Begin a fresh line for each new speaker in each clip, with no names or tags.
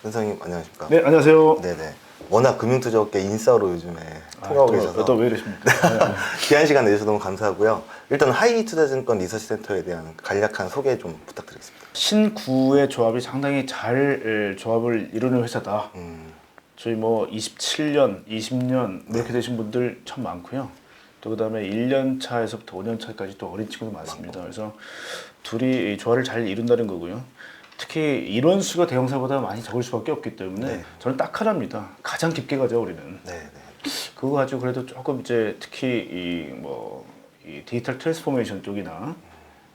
선생님 안녕하십니까?
네, 안녕하세요.
네네. 워낙 금융투자업계 인싸로 요즘에 통하고 계셔서
또 왜 이러십니까?
귀한 시간 내주셔서 너무 감사하고요. 일단 하이투자증권 리서치센터에 대한 간략한 소개 좀 부탁드리겠습니다.
신구의 조합이 상당히 잘 조합을 이루는 회사다. 저희 뭐 27년, 20년 뭐 이렇게 되신 분들 참 많고요. 또 그다음에 1년 차에서부터 5년 차까지 또 어린 친구도 많습니다. 그래서 둘이 이 조화를 잘 이룬다는 거고요. 특히 인원수가 대형사보다 많이 적을 수밖에 없기 때문에
네.
저는 딱 하나입니다. 가장 깊게 가죠, 우리는.
네네.
그거 가지고 그래도 조금 이제 특히 이 디지털 트랜스포메이션 쪽이나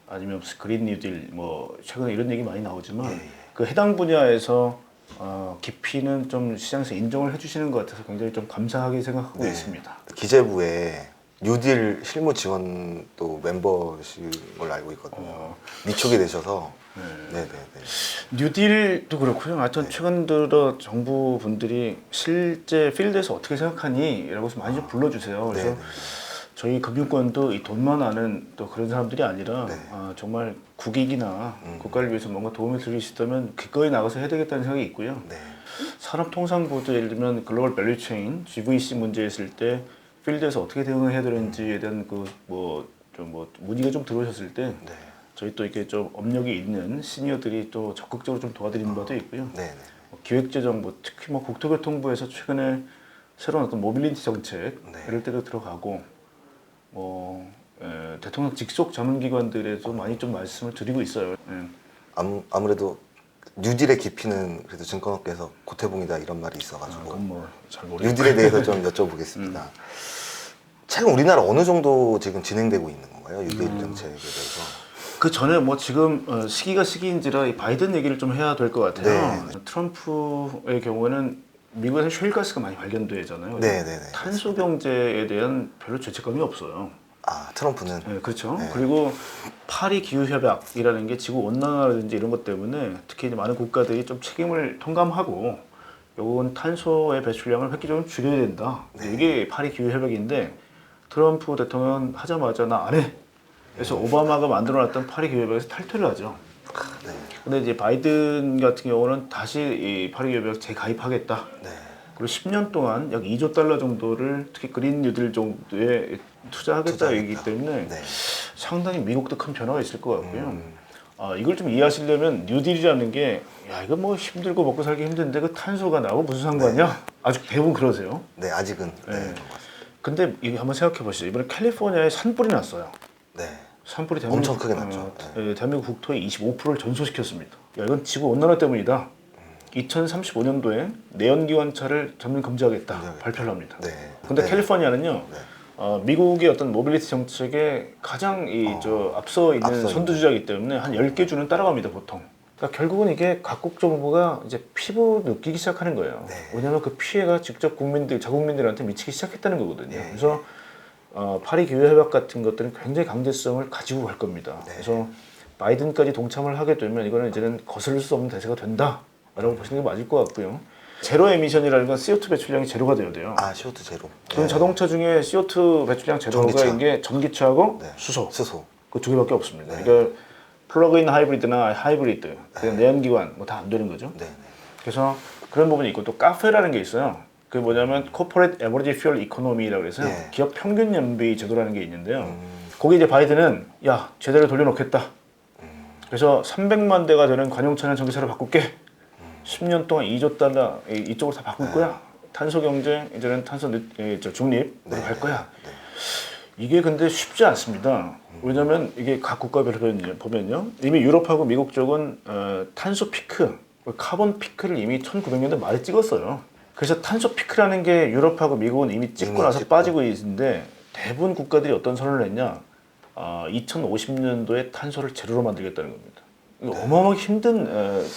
아니면 무슨 그린 뉴딜 뭐 최근에 이런 얘기 많이 나오지만 그 해당 분야에서 깊이는 좀 시장에서 인정을 해주시는 것 같아서 굉장히 좀 감사하게 생각하고 있습니다.
기재부에 뉴딜 실무 지원도 멤버신 걸로 알고 있거든요. 미촉이 되셔서 네네네.
뉴딜도 그렇고요. 하여튼 최근 들어 정부 분들이 실제 필드에서 어떻게 생각하니? 라고 해서 많이 좀 불러주세요. 그래서
네네.
저희 금융권도 이 돈만 아는 또 그런 사람들이 아니라
네.
정말 국익이나 국가를 위해서 뭔가 도움을 드릴 수 있다면 기꺼이 나가서 해야 되겠다는 생각이 있고요.
네.
산업통상부도 예를 들면 글로벌 밸류체인, GVC 문제 있을 때 필드에서 어떻게 대응을 해야 되는지에 대한 문의가 좀 들어오셨을 때
네.
저희 또 이렇게 좀 업력이 있는 시니어들이 또 적극적으로 좀 도와드리는 바도 있고요.
네네.
기획재정부, 특히 뭐 국토교통부에서 최근에 새로운 어떤 모빌리티 정책
네.
이럴 때도 들어가고 대통령 직속 자문기관들에도 많이 좀 말씀을 드리고 있어요.
아무래도 뉴딜의 깊이는 그래도 증권업계에서 고태봉이다 이런 말이 있어가지고
그건 뭐 잘 모르겠고.
뉴딜에 대해서 좀 여쭤보겠습니다. 최근 우리나라 어느 정도 지금 진행되고 있는 건가요? 뉴딜 정책에 대해서?
그 전에 뭐 지금 시기가 시기인지라 이 바이든 얘기를 좀 해야 될 것 같아요.
네.
트럼프의 경우에는 미국에서 셰일가스가 많이 발견되잖아요.
네네네.
탄소 경제에 대한 별로 죄책감이 없어요.
아 트럼프는
네, 그렇죠.
네.
그리고 파리 기후 협약이라는 게 지구 온난화라든지 이런 것 때문에 특히 이제 많은 국가들이 좀 책임을 통감하고 요건 탄소의 배출량을 획기적으로 줄여야 된다. 이게 파리 기후 협약인데 트럼프 대통령은 하자마자 나 안 해. 그래서 오바마가 만들어놨던 파리 기후 협약에서 탈퇴를 하죠.
네.
근데 이제 바이든 같은 경우는 다시 이 파리 기후 협약 재가입하겠다.
네.
그리고 10년 동안 약 2조 달러 정도를 특히 그린 뉴딜 정도에 투자하겠다 얘기이기 때문에
네.
상당히 미국도 큰 변화가 있을 것 같고요. 이걸 좀 이해하시려면 뉴딜이라는 게 야 이거 뭐 힘들고 먹고 살기 힘든데 그 탄소가 나하고 무슨 상관이야? 아직 대부분 그러세요.
네 아직은 네.
근데 이거 한번 생각해 보시죠. 이번에 캘리포니아에 산불이 났어요.
네.
산불이
엄청 크게 났죠.
대한민국 국토의 25%를 전소시켰습니다. 야 이건 지구 온난화 때문이다. 2035년도에 내연기관차를 전면 금지하겠다 발표를 합니다.
네.
근데
네.
캘리포니아는요. 미국의 어떤 모빌리티 정책에 가장 앞서 있는 선두주자이기 때문에 한 10개 주는 따라갑니다 보통. 그러니까 결국은 이게 각국 정부가 이제 피부 느끼기 시작하는 거예요.
네.
왜냐하면 그 피해가 직접 자국민들한테 미치기 시작했다는 거거든요.
네.
그래서 파리 기후 협약 같은 것들은 굉장히 강제성을 가지고 갈 겁니다.
네.
그래서 바이든까지 동참을 하게 되면 이거는 이제는 거스를 수 없는 대세가 된다라고 보시는 게 맞을 것 같고요. 제로 에미션이라는 건 CO2 배출량이 제로가 되어야 돼요.
아 CO2 제로.
그럼 자동차 중에 CO2 배출량 제로가
전기차.
있는 게 전기차하고
네.
수소.
수소.
그 두 개밖에 없습니다.
네.
그러니까 플러그인 하이브리드나 하이브리드, 그냥 내연기관 뭐 다 안 되는 거죠.
네.
그래서 그런 부분이 있고 또 카페라는 게 있어요. 그게 뭐냐면 Corporate Average Fuel Economy라고 해서
네.
기업 평균 연비 제도라는 게 있는데요. 거기 이제 바이든은 야 제대로 돌려놓겠다. 그래서 300만 대가 되는 관용차는 전기차로 바꿀게. 10년 동안 2조 달러 이쪽으로 다 바꿀 거야. 탄소 경제 이제는 탄소 중립으로 갈 거야. 이게 근데 쉽지 않습니다. 왜냐하면 이게 각 국가별로 보면요. 이미 유럽하고 미국 쪽은 탄소 피크, 카본 피크를 이미 1900년대 말에 찍었어요. 그래서 탄소 피크라는 게 유럽하고 미국은 이미 찍고 나서 빠지고 있는데 대부분 국가들이 어떤 선언을 했냐. 2050년도에 탄소를 제로로 만들겠다는 겁니다. 이거 어마어마하게 힘든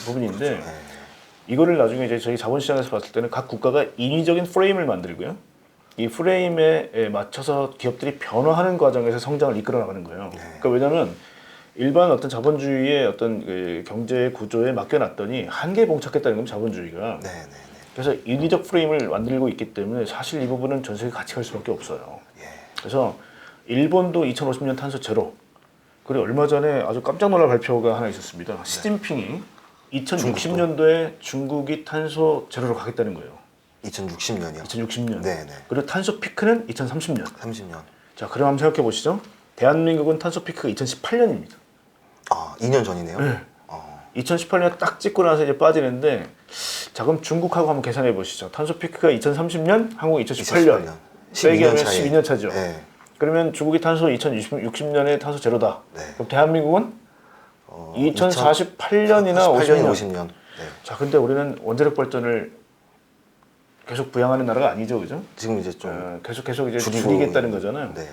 부분인데 이거를 나중에 이제 저희 자본시장에서 봤을 때는 각 국가가 인위적인 프레임을 만들고요. 이 프레임에 맞춰서 기업들이 변화하는 과정에서 성장을 이끌어 나가는 거예요. 그러니까 왜냐하면 일반 어떤 자본주의의 어떤 그 경제 구조에 맡겨놨더니 한계에 봉착했다는 겁니다. 자본주의가.
네.
그래서 인위적 프레임을 만들고 있기 때문에 사실 이 부분은 전 세계 같이 갈 수밖에 없어요. 그래서 일본도 2050년 탄소 제로. 그리고 얼마 전에 아주 깜짝 놀랄 발표가 하나 있었습니다. 시진핑이 2060년도에 중국이 탄소 제로로 가겠다는 거예요.
2060년이요.
2060년.
네네.
그리고 탄소 피크는 2030년.
30년.
자, 그럼 한번 생각해 보시죠. 대한민국은 탄소 피크가 2018년입니다.
아, 2년 전이네요.
네. 2018년에 딱 찍고 나서 이제 빠지는데, 자, 그럼 중국하고 한번 계산해 보시죠. 탄소 피크가 2030년, 한국 2018년. 세게 하면 12년 차죠.
네.
그러면 중국이 탄소 2060년에 탄소 제로다.
네.
그럼 대한민국은 2048년이나
48년이
50년.
50년. 네.
자, 근데 우리는 원자력 발전을 계속 부양하는 나라가 아니죠, 그죠?
지금 이제 좀
계속 이제
줄이고
줄이겠다는
있는-
거잖아요.
네.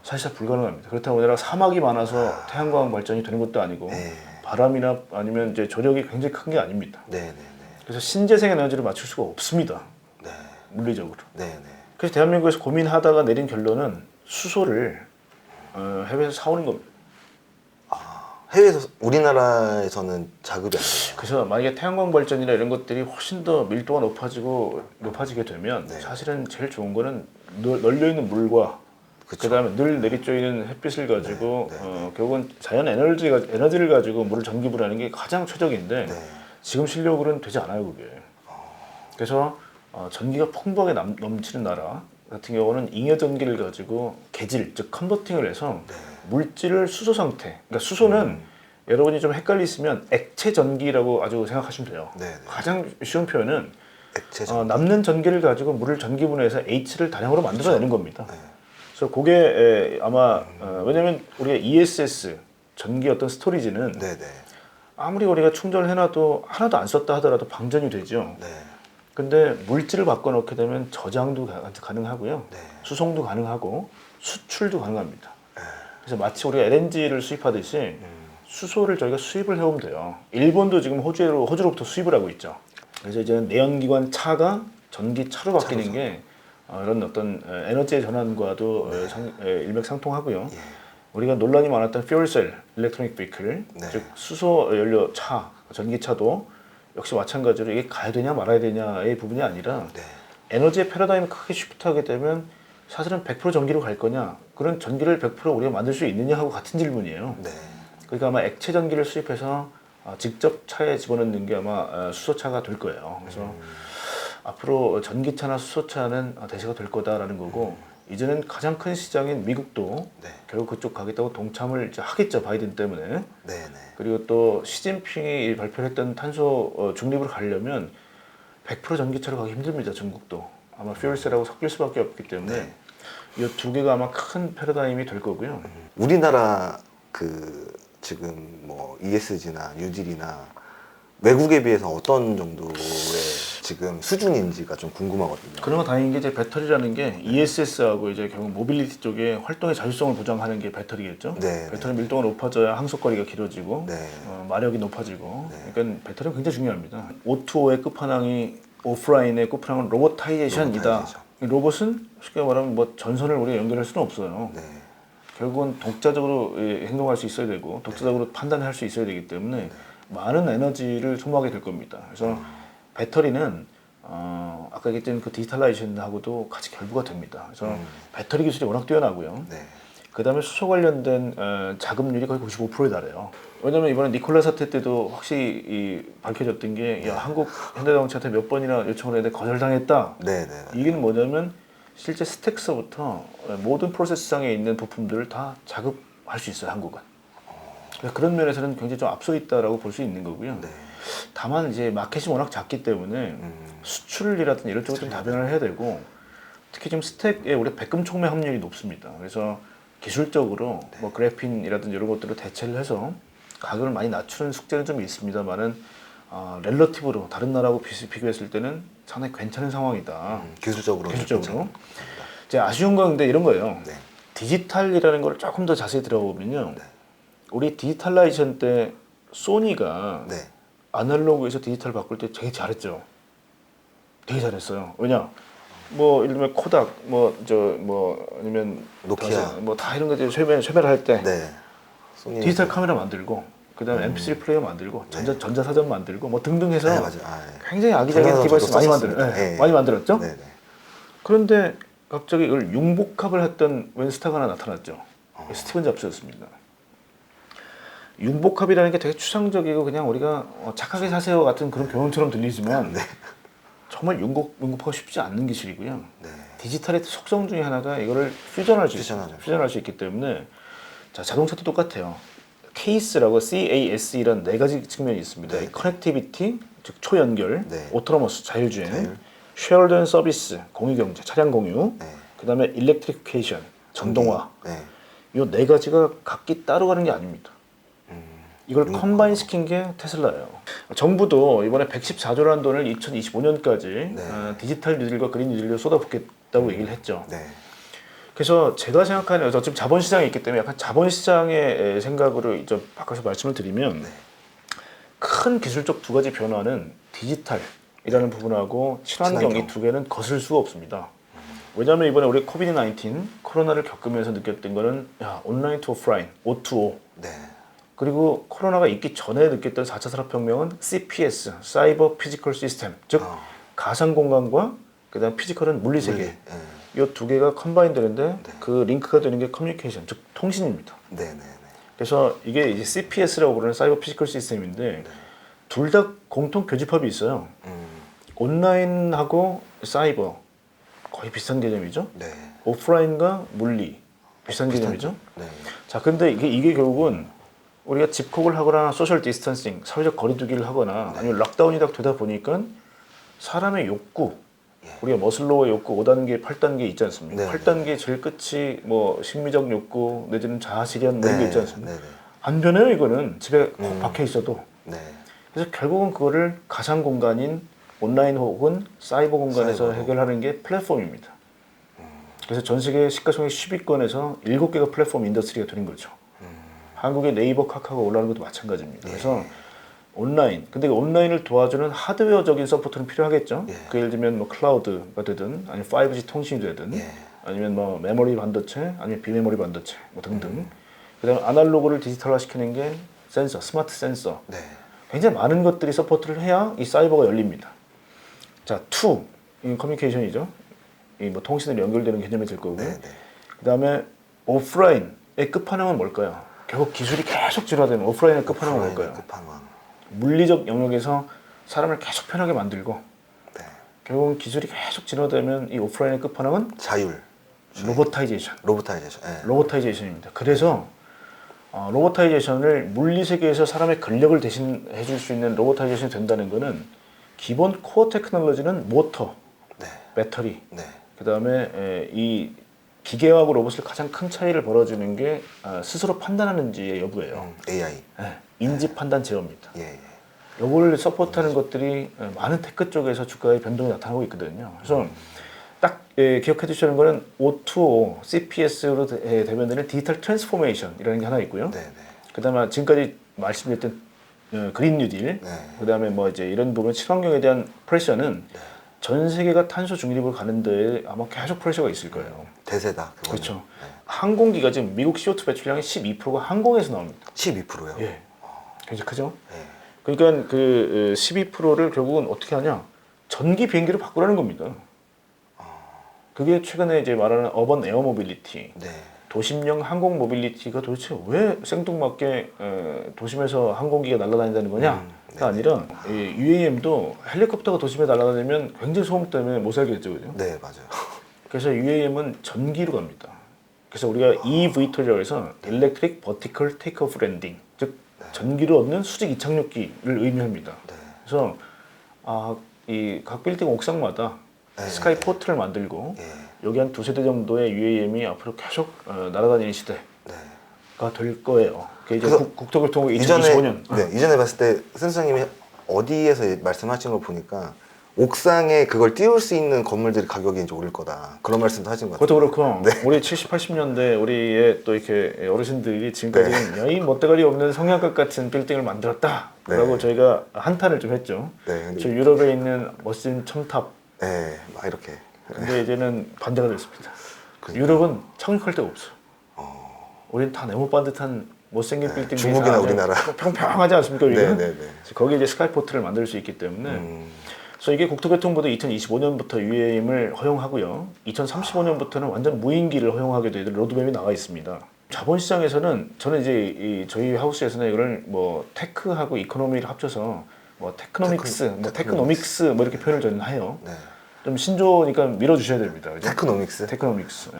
사실상 불가능합니다. 그렇다고 우리나라 사막이 많아서 태양광 발전이 되는 것도 아니고
네.
바람이나 아니면 이제 조력이 굉장히 큰 게 아닙니다.
네, 네, 네.
그래서 신재생 에너지를 맞출 수가 없습니다.
네.
물리적으로.
네, 네.
그래서 대한민국에서 고민하다가 내린 결론은 수소를 해외에서 사오는 겁니다.
해외에서 우리나라에서는 자급이 안 돼요.
그래서 만약에 태양광 발전이나 이런 것들이 훨씬 더 밀도가 높아지게 되면
네.
사실은 제일 좋은 거는 널려 있는 물과
그쵸.
그다음에 늘 내리쬐이는 햇빛을 가지고
네, 네,
결국은 자연 에너지를 가지고 물을 전기불하는 게 가장 최적인데
네.
지금 실력으로는 되지 않아요 그게. 그래서 전기가 풍부하게 넘치는 나라 같은 경우는 잉여 전기를 가지고 개질 즉 컨버팅을 해서
네.
물질을 수소 상태. 그러니까 수소는 여러분이 좀 헷갈리시면 액체 전기라고 아주 생각하시면 돼요.
네, 네.
가장 쉬운 표현은
액체 전.
남는 전기를 가지고 물을 전기분해해서 H를 다량으로 만들어내는 겁니다.
네.
그래서 그게 아마 왜냐하면 우리가 ESS 전기 어떤 스토리지는
네, 네.
아무리 우리가 충전을 해놔도 하나도 안 썼다 하더라도 방전이 되죠.
네.
근데 물질을 바꿔놓게 되면 저장도 가능하고요.
네.
수송도 가능하고 수출도 가능합니다. 그래서 마치 우리가 LNG를 수입하듯이 수소를 저희가 수입을 해오면 돼요. 일본도 지금 호주로부터 수입을 하고 있죠. 그래서 이제 내연기관 차가 전기차로 바뀌는
차로죠.
게 이런 어떤 에너지의 전환과도 일맥상통하고요.
예.
우리가 논란이 많았던 fuelcell, electronic vehicle,
네.
즉 수소 연료 차, 전기차도 역시 마찬가지로 이게 가야 되냐 말아야 되냐의 부분이 아니라
네.
에너지의 패러다임을 크게 쉬프트하게 되면 사실은 100% 전기로 갈 거냐 그런 전기를 100% 우리가 만들 수 있느냐 하고 같은 질문이에요.
네.
그러니까 아마 액체 전기를 수입해서 직접 차에 집어넣는 게 아마 수소차가 될 거예요. 그래서 앞으로 전기차나 수소차는 대세가 될 거다라는 거고 이제는 가장 큰 시장인 미국도
네.
결국 그쪽 가겠다고 동참을 이제 하겠죠 바이든 때문에.
네, 네.
그리고 또 시진핑이 발표했던 탄소 중립으로 가려면 100% 전기차로 가기 힘듭니다. 중국도 아마 퓨얼셀하고 섞일 수밖에 없기 때문에
네.
이 두 개가 아마 큰 패러다임이 될 거고요.
우리나라 그 지금 뭐 ESG나 뉴딜이나 외국에 비해서 어떤 정도의 지금 수준인지가 좀 궁금하거든요.
그나마 다행인 게 이제 배터리라는 게 ESS하고 이제 결국 모빌리티 쪽에 활동의 자율성을 보장하는 게 배터리겠죠.
네,
배터리 밀도가 높아져야 항속거리가 길어지고
네.
마력이 높아지고.
네.
그러니까 배터리는 굉장히 중요합니다. O2O의 끝판왕이 오프라인의 끝판왕은 로보타이제이션이다.
로보타이제이션.
이 로봇은 쉽게 말하면 뭐 전선을 우리가 연결할 수는 없어요.
네.
결국은 독자적으로 행동할 수 있어야 되고 독자적으로 판단할 수 있어야 되기 때문에 많은 에너지를 소모하게 될 겁니다. 그래서 배터리는 아까 얘기했던 그 디지털라이제이션하고도 같이 결부가 됩니다. 그래서 배터리 기술이 워낙 뛰어나고요.
네.
그 다음에 수소 관련된 자금률이 거의 95%에 달해요. 왜냐면 이번에 니콜라 사태 때도 확실히 밝혀졌던 게 야, 한국 현대자동차한테 몇 번이나 요청을 했는데 거절당했다.
네, 네.
이 얘기는 뭐냐면 실제 스택서부터 모든 프로세스상에 있는 부품들을 다 자급할 수 있어요, 한국은. 그래서 그런 면에서는 굉장히 좀 앞서 있다라고 볼 수 있는 거고요.
네.
다만 이제 마켓이 워낙 작기 때문에 수출이라든지 이런 쪽을 좀 다변화를 해야 되고 특히 지금 스택에 우리 백금총매 확률이 높습니다. 그래서 기술적으로 뭐 그래핀이라든지 이런 것들을 대체를 해서 가격을 많이 낮추는 숙제는 좀 있습니다만은 렐러티브로 다른 나라하고 비교했을 때는 상당히 괜찮은 상황이다.
기술적으로.
기술적으로. 이제 아쉬운 건 근데 이런 거예요.
네.
디지털이라는 걸 조금 더 자세히 들어보면요.
네.
우리 디지털라이제이션 때 소니가
네.
아날로그에서 디지털 바꿀 때 되게 잘했죠. 되게 잘했어요. 왜냐? 뭐 예를 들면 코닥, 아니면
노키아.
뭐 다 이런 것들 쇠매를 할 때
네. 소니
디지털 카메라 만들고 그다음에 MP3 플레이어 만들고 전자사전 만들고 뭐 등등 해서
네, 맞아요.
굉장히 아기자기한
전자사전
디바이스
저도
많이
썼었습니다. 네.
많이 만들었죠.
네, 네.
그런데 갑자기 이걸 융복합을 했던 웬스타가 하나 나타났죠. 스티븐 잡스였습니다. 융복합이라는 게 되게 추상적이고 그냥 우리가 착하게 사세요 같은 그런 교훈처럼 들리지만 정말 융복합가 쉽지 않는 기술이고요.
네.
디지털의 속성 중에 하나가 이거를 퓨전할 수
퓨전하죠.
퓨전할 수 있기 때문에 자 자동차도 똑같아요. CASE라고 CAS 이런 네 가지 측면이 있습니다.
네.
커넥티비티 즉 초연결,
네.
오토노머스 자율주행,
자율.
쉐어드 앤 서비스 공유경제 차량 공유,
네.
그다음에 일렉트리피케이션 전동화.
네.
이 네 가지가 각기 따로 가는 게 아닙니다. 이걸 컴바인 시킨 게 테슬라예요. 정부도 이번에 114조라는 돈을 2025년까지
네.
디지털 뉴딜과 그린 뉴딜로 쏟아붓겠다고 얘기를 했죠.
네.
그래서 제가 생각하는 어차피 자본시장이 있기 때문에 약간 자본시장의 생각으로 좀 바꿔서 말씀을 드리면
네.
큰 기술적 두 가지 변화는 디지털이라는 부분하고 친환경 이
친환경.
두 개는 거슬 수가 없습니다. 왜냐하면 이번에 우리 코비드-19 코로나를 겪으면서 느꼈던 거는 야 온라인 투 오프라인 O2O
네.
그리고 코로나가 있기 전에 느꼈던 4차 산업혁명은 CPS 사이버 피지컬 시스템 즉 가상 공간과 그다음 피지컬은 물리 세계
네.
이 두 개가 컴바인 되는데 그 링크가 되는 게 커뮤니케이션 즉 통신입니다.
네. 네.
그래서 이게 이제 CPS라고 부르는 사이버 피지컬 시스템인데 둘 다 공통 교집합이 있어요. 온라인하고 사이버 거의 비슷한 개념이죠.
네.
오프라인과 물리 비슷한 개념이죠.
네.
자, 근데 이게 결국은 우리가 집콕을 하거나 소셜 디스턴싱, 사회적 거리두기를 하거나 아니면 락다운이 딱 되다 보니까 사람의 욕구, 우리가 머슬로우의 욕구 5단계, 8단계 있지 않습니까?
네.
8단계 제일 끝이 뭐 심미적 욕구 내지는 자아실현 이런 게 있지 않습니까?
네. 네.
안 되네요, 이거는 집에 콕 박혀 있어도.
네.
그래서 결국은 그거를 가상 공간인 온라인 혹은 사이버 공간에서
사이버로.
해결하는 게 플랫폼입니다. 그래서 전 세계 시가총액 10위권에서 7개가 플랫폼 인더스트리가 되는 거죠. 한국의 네이버, 카카오가 올라가는 것도 마찬가지입니다. 그래서 온라인, 근데 온라인을 도와주는 하드웨어적인 서포트는 필요하겠죠. 그 예를 들면 뭐 클라우드가 되든 아니면 5G 통신이 되든 아니면 뭐 메모리 반도체 아니면 비메모리 반도체 뭐 등등. 그다음에 아날로그를 디지털화 시키는 게 센서, 스마트 센서.
네.
굉장히 많은 것들이 서포트를 해야 이 사이버가 열립니다. 자, 투, 이 커뮤니케이션이죠. 이 뭐 통신으로 연결되는 개념이 될 거고요.
네.
그다음에 오프라인의 끝판왕은 뭘까요? 결국 기술이 계속 진화되는 오프라인의 끝판왕은 뭘까요?
끝판왕.
물리적 영역에서 사람을 계속 편하게 만들고
네.
결국은 기술이 계속 진화되면 이 오프라인의 끝판왕은
자율.
로보타이제이션.
로보타이제이션. 네.
로보타이제이션입니다. 그래서 로보타이제이션을 물리 세계에서 사람의 근력을 대신해 줄 수 있는 로보타이제이션이 된다는 것은 기본 코어 테크놀로지는 모터,
네.
배터리,
네.
그다음에 이 기계하고 로봇을 가장 큰 차이를 벌어주는 게 스스로 판단하는지의 여부예요.
AI.
네, 인지 판단 제어입니다.
예.
요거를 서포트하는 것들이 많은 테크 쪽에서 주가의 변동이 나타나고 있거든요. 그래서 딱 기억해 두셔야 하는 거는 O2O, CPS로 대변되는 디지털 트랜스포메이션이라는 게 하나 있고요.
네. 네.
그다음에 지금까지 말씀드렸던 그린 뉴딜,
네.
그다음에 뭐 이제 이런 부분 친환경에 대한 프레셔는 전 세계가 탄소 중립으로 가는 데에 아마 계속 프레셔가 있을 거예요.
대세다. 그거는.
그렇죠.
네.
항공기가 지금 미국 CO2 배출량의 12%가 항공에서 나옵니다.
12%요.
예. 굉장히 크죠?
네.
그러니까 그 12%를 결국은 어떻게 하냐? 전기 비행기로 바꾸라는 겁니다. 그게 최근에 이제 말하는 어번 에어 모빌리티,
네.
도심형 항공 모빌리티가 도대체 왜 생뚱맞게 도심에서 항공기가 날아다닌다는 거냐가 아니라 UAM도 헬리콥터가 도심에 날아다니면 굉장히 소음 때문에 못 살겠죠, 그죠?
네, 맞아요.
그래서 UAM은 전기로 갑니다. 그래서 우리가 eVTOL이라고 해서 Electric Vertical Takeoff Landing, 즉 전기로 얻는 수직 이착륙기를 의미합니다.
네.
그래서 이 각 빌딩 옥상마다
네.
스카이 포트를 만들고
예.
여기 한 두세 대 정도의 UAM이 앞으로 계속 날아다니는 시대가
네.
될 거예요. 그게 이제
그래서
국토교통부
이전에
2025년.
네, 이전에 봤을 때 선생님이 어디에서 말씀하신 걸 보니까 옥상에 그걸 띄울 수 있는 건물들이 가격이 이제 오를 거다. 그런 말씀도 하신 것 같아요.
그것도 그렇고 우리 70, 80년대 우리의 또 이렇게 어르신들이 지금까지는 야, 이 멋대가리 없는 성냥갑 같은 빌딩을 만들었다라고 저희가 한탄을 좀 했죠.
네.
저 유럽에 있는 멋진 첨탑.
네, 막 이렇게.
근데 이제는 반대가 됐습니다.
그러니까.
유럽은 착륙할 데가 없어. 우리는 다 네모 반듯한 못생긴 빌딩
중국이나 우리나라.
평평하지 않습니까? 우리는?
네.
거기에 이제 스카이포트를 만들 수 있기 때문에 그래서 이게 국토교통부도 2025년부터 UAM을 허용하고요. 2035년부터는 완전 무인기를 허용하게 되는 로드맵이 나와 있습니다. 자본시장에서는 저는 이제 저희 하우스에서는 이걸 뭐 테크하고 이코노미를 합쳐서 뭐 테크노믹스 뭐 이렇게 표현을 저는 해요.
네.
좀 신조니까 밀어주셔야 됩니다. 그죠?
테크노믹스.
테크노믹스.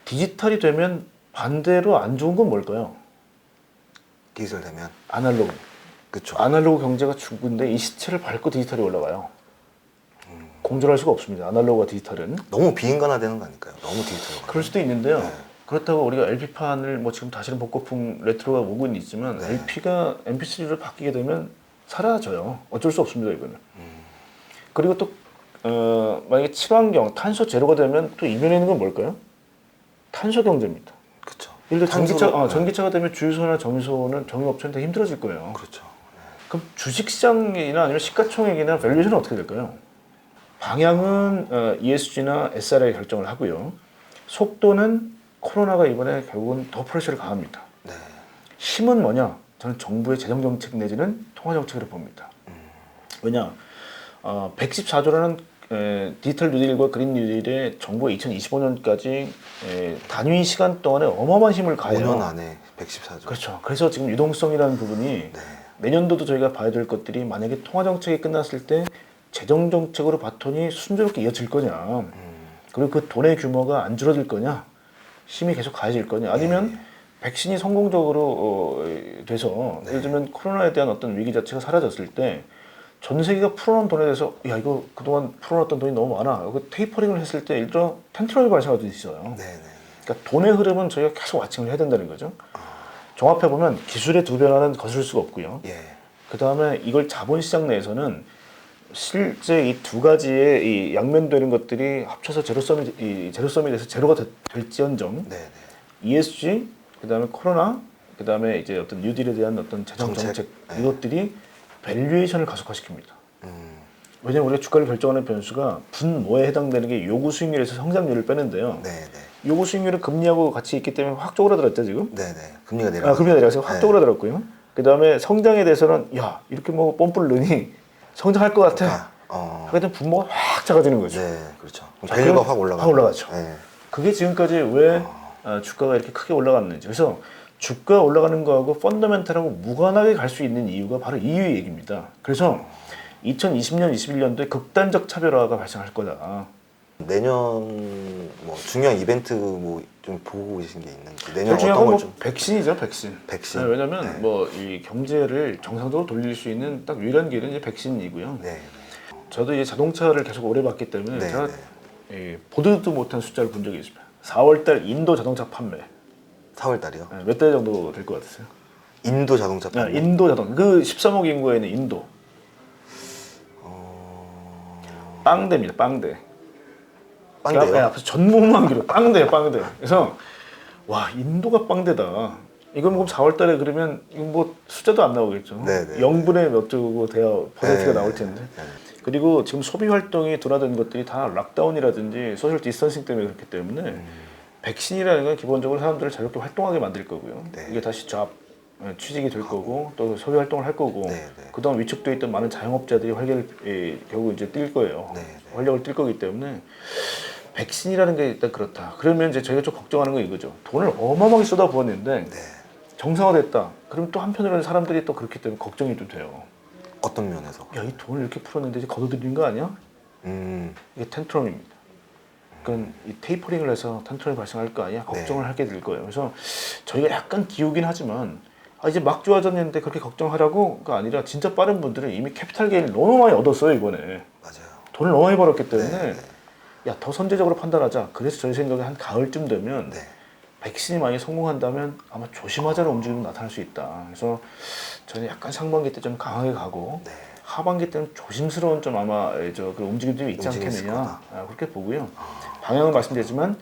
디지털이 되면 반대로 안 좋은 건 뭘까요?
디지털 되면.
아날로그.
그쵸.
아날로그 경제가 죽은데 이 시체를 밟고 디지털이 올라가요. 공존할 수가 없습니다. 아날로그와 디지털은.
너무 비인간화되는 거 아닐까요? 너무 디지털.
그럴 수도 있는데요.
네.
그렇다고 우리가 LP판을 뭐 지금 다시는 복고풍 레트로가 오고는 있지만
네.
LP가 MP3로 바뀌게 되면 사라져요. 어쩔 수 없습니다, 이거는. 그리고 또 만약에 친환경, 탄소 제로가 되면 또 이면에 있는 건 뭘까요? 탄소 경제입니다.
그쵸.
예를 들어
네.
전기차가 되면 주유소나 정유소는 정유업체는 다 힘들어질 거예요.
그렇죠.
그럼 주식시장이나 아니면 시가총액이나 밸류에이션은 어떻게 될까요? 방향은 ESG나 SRI 결정을 하고요. 속도는 코로나가 이번에 결국은 더 프레셔를 가합니다.
네.
힘은 뭐냐? 저는 정부의 재정정책 내지는 통화정책으로 봅니다. 왜냐? 114조라는 디지털 뉴딜과 그린 뉴딜에 정부가 2025년까지 단위 시간 동안에 어마어마한 힘을 가해요.
5년 안에 114조.
그렇죠. 그래서 지금 유동성이라는 부분이
네.
내년도도 저희가 봐야 될 것들이 만약에 통화정책이 끝났을 때 재정정책으로 바톤이 순조롭게 이어질 거냐, 그리고 그 돈의 규모가 안 줄어들 거냐, 힘이 계속 가해질 거냐, 아니면 백신이 성공적으로 돼서
네.
예를 들면 코로나에 대한 어떤 위기 자체가 사라졌을 때 전 세계가 풀어놓은 돈에 대해서 야 이거 그동안 풀어놨던 돈이 너무 많아, 이거 테이퍼링을 했을 때 일종 텐트럼이 발생할 수 있어요.
네네.
그러니까 돈의 흐름은 저희가 계속 와칭을 해야 된다는 거죠. 종합해 보면 기술의 두 변화는 거슬 수가 없고요.
예.
그 다음에 이걸 자본시장 내에서는 실제 이 두 가지의 이 양면되는 것들이 합쳐서 제로섬이 돼서 제로가 될지언정
네네.
ESG, 그 다음에 코로나, 그 다음에 이제 어떤 뉴딜에 대한 어떤 재정 정책
네.
이것들이 밸류에이션을 가속화시킵니다.
음.
왜냐하면 우리가 주가를 결정하는 변수가 분모에 해당되는 게 요구 수익률에서 성장률을 빼는데요.
네네.
요구 수익률은 금리하고 같이 있기 때문에 확 쪼그라들었죠 지금.
네네. 금리가 내려.
금리가 내려서 확
네.
쪼그라들었고요. 그 다음에 성장에 대해서는 야 이렇게 뭐 뽐뿌를 넣으니 성장할 것 같아. 하게 되면 분모가 확 작아지는 거죠.
네, 그렇죠.
자,
밸류가
그럼
확 올라가.
확 올라가죠.
네.
그게 지금까지 왜 주가가 이렇게 크게 올라갔는지. 그래서 주가 올라가는 거하고 펀더멘탈하고 무관하게 갈 수 있는 이유가 바로 이 얘기입니다. 그래서 2020년, 21년도에 극단적 차별화가 발생할 거다.
내년 뭐 중요한 이벤트 뭐 좀 보고 계신 게 있는지 내년
제일 중요한
어떤
건
걸
뭐
좀
백신이죠, 백신.
백신.
네, 왜냐하면
네.
뭐 이 경제를 정상적으로 돌릴 수 있는 딱 유일한 길은 이제 백신이고요.
네.
저도 이제 자동차를 계속 오래 봤기 때문에
네.
제가
네.
보지도 못한 숫자를 본 적이 있습니다. 4월달 인도 자동차 판매
4월 달이요.
몇 대 정도 될 것 같으세요?
인도 자동차 판매.
인도 자동 그 13억 인구에 있는 인도 빵대입니다. 빵대.
빵대요.
앞에서 전무후무한 기로 빵대요, 빵대. 그래서 와 인도가 빵대다. 이건 뭐 4월달에 그러면 이건 뭐 숫자도 안 나오겠죠.
네네.
0분의 몇 정도 돼야 퍼센트가
네.
나올 텐데.
네.
그리고 지금 소비 활동이 둔화된 것들이 다 락다운이라든지 소셜 디스턴싱 때문에 그렇기 때문에 백신이라는 건 기본적으로 사람들을 자유롭게 활동하게 만들 거고요.
네.
이게 다시 취직이 될 거고 또 소비 활동을 할 거고
네, 네.
그동안 위축돼 있던 많은 자영업자들이 활력을 결국 이제 뛸 거예요.
네, 네.
활력을 뛸 거기 때문에 백신이라는 게 일단 그렇다. 그러면 이제 저희가 좀 걱정하는 건 이거죠. 돈을 어마어마하게 쏟아부었는데
네.
정상화됐다. 그럼 또 한편으로는 사람들이 또 그렇기 때문에 걱정이 좀 돼요.
어떤 면에서?
야, 이 돈을 이렇게 풀었는데 이제 걷어들이는 거 아니야? 이게 텐트럼입니다. 그러니까 이 테이퍼링을 해서 텐트럼이 발생할 거 아니야? 걱정을
네.
하게 될 거예요. 그래서 저희가 약간 기우긴 하지만 이제 막 좋아졌는데 그렇게 걱정하라고가 아니라 진짜 빠른 분들은 이미 캐피탈 게인을 너무 많이 얻었어요 이번에.
맞아요.
돈을 너무 많이 벌었기 때문에
네, 네.
야, 더 선제적으로 판단하자. 그래서 저희 생각에 한 가을쯤 되면
네.
백신이 많이 성공한다면 아마 조심하자는 움직임이 나타날 수 있다. 그래서 저는 약간 상반기 때 좀 강하게 가고
네.
하반기 때는 조심스러운 좀 아마 그런 움직임들이 있지
움직임이 있을
않겠느냐. 그렇게 보고요. 방향은 말씀드리지만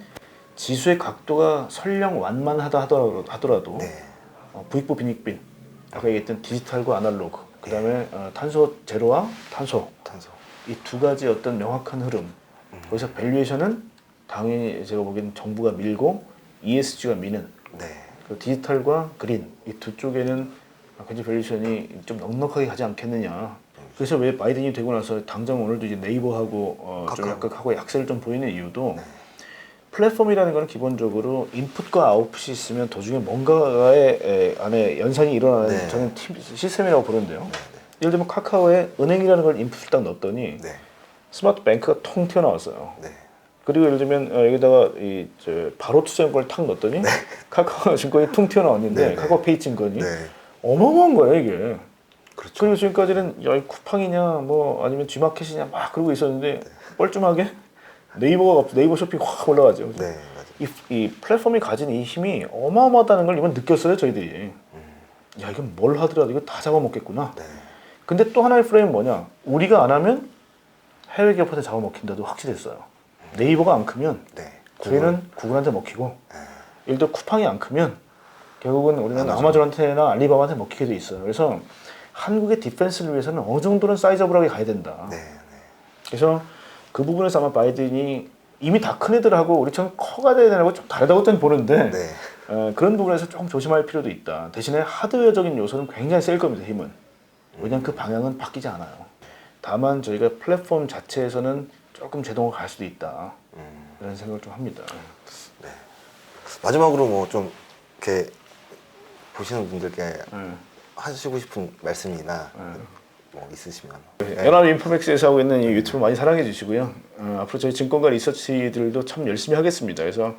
지수의 각도가 설령 완만하다 하더라도
네.
부익부 빈익빈 아까 얘기했던 디지털과 아날로그 그 다음에 탄소 제로와 탄소 이 두 가지 어떤 명확한 흐름 거기서 밸류에이션은 당연히 제가 보기에는 정부가 밀고 ESG가 미는
네.
그 디지털과 그린 이 두 쪽에는 굉장히 밸류에이션이 좀 넉넉하게 가지 않겠느냐. 그래서 왜 바이든이 되고 나서 당장 오늘도 이제 네이버하고 좀
카카오.
약간 하고 약세를 좀 보이는 이유도 플랫폼이라는 거는 기본적으로 인풋과 아웃풋이 있으면 도중에 뭔가의 안에 연산이 일어나는
네.
저는 시스템이라고 보는데요. 예를 들면 카카오에 은행이라는 걸 인풋을 딱 넣었더니
네.
스마트 뱅크가 통 튀어나왔어요.
네.
그리고 예를 들면 여기다가 바로 투자증권을 탁 넣었더니 카카오 증권이 퉁 튀어나왔는데
네.
카카오페이 증권이
네.
어마어마한 거예요 이게.
그렇죠.
그리고 지금까지는 야, 이 쿠팡이냐 뭐 아니면 G마켓이냐 막 그러고 있었는데 뻘쭘하게 네이버 쇼핑 확 올라가죠. 그죠?
네. 맞아요.
이 플랫폼이 가진 이 힘이 어마어마하다는 걸 이번 느꼈어요 저희들이. 야 이건 뭘 하더라도 이거 다 잡아먹겠구나.
네.
근데 또 하나의 프레임은 뭐냐? 우리가 안 하면 해외 기업한테 잡아먹힌다도 확실했어요. 네이버가 안 크면
네.
저희는 구글한테 먹히고 예를 들어 쿠팡이 안 크면 결국은 우리는 아마존한테나 알리바바한테 먹히게 돼 있어요. 그래서 한국의 디펜스를 위해서는 어느 정도는 사이저블하게 가야 된다.
네. 네.
그래서 그 부분에서 아마 바이든이 이미 다 큰 애들하고 우리처럼 커가 되느라고 좀 다르다고 저는 보는데
네.
그런 부분에서 조금 조심할 필요도 있다. 대신에 하드웨어적인 요소는 굉장히 셀 겁니다. 힘은. 왜냐하면 그 방향은 바뀌지 않아요. 다만 저희가 플랫폼 자체에서는 조금 제동으로 갈 수도 있다. 이런 생각을 좀 합니다.
마지막으로 뭐 좀 이렇게 보시는 분들께 하시고 싶은 말씀이나 뭐 있으시면.
연합 인포맥스에서 하고 있는 이 유튜브 많이 사랑해 주시고요. 앞으로 저희 증권가 리서치들도 참 열심히 하겠습니다. 그래서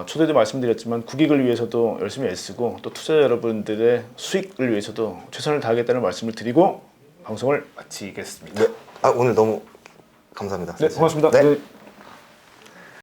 초대도 말씀드렸지만 국익을 위해서도 열심히 애쓰고 또 투자자 여러분들의 수익을 위해서도 최선을 다하겠다는 말씀을 드리고 방송을 마치겠습니다.
네. 오늘 너무 감사합니다.
네, 고맙습니다.
네.
네.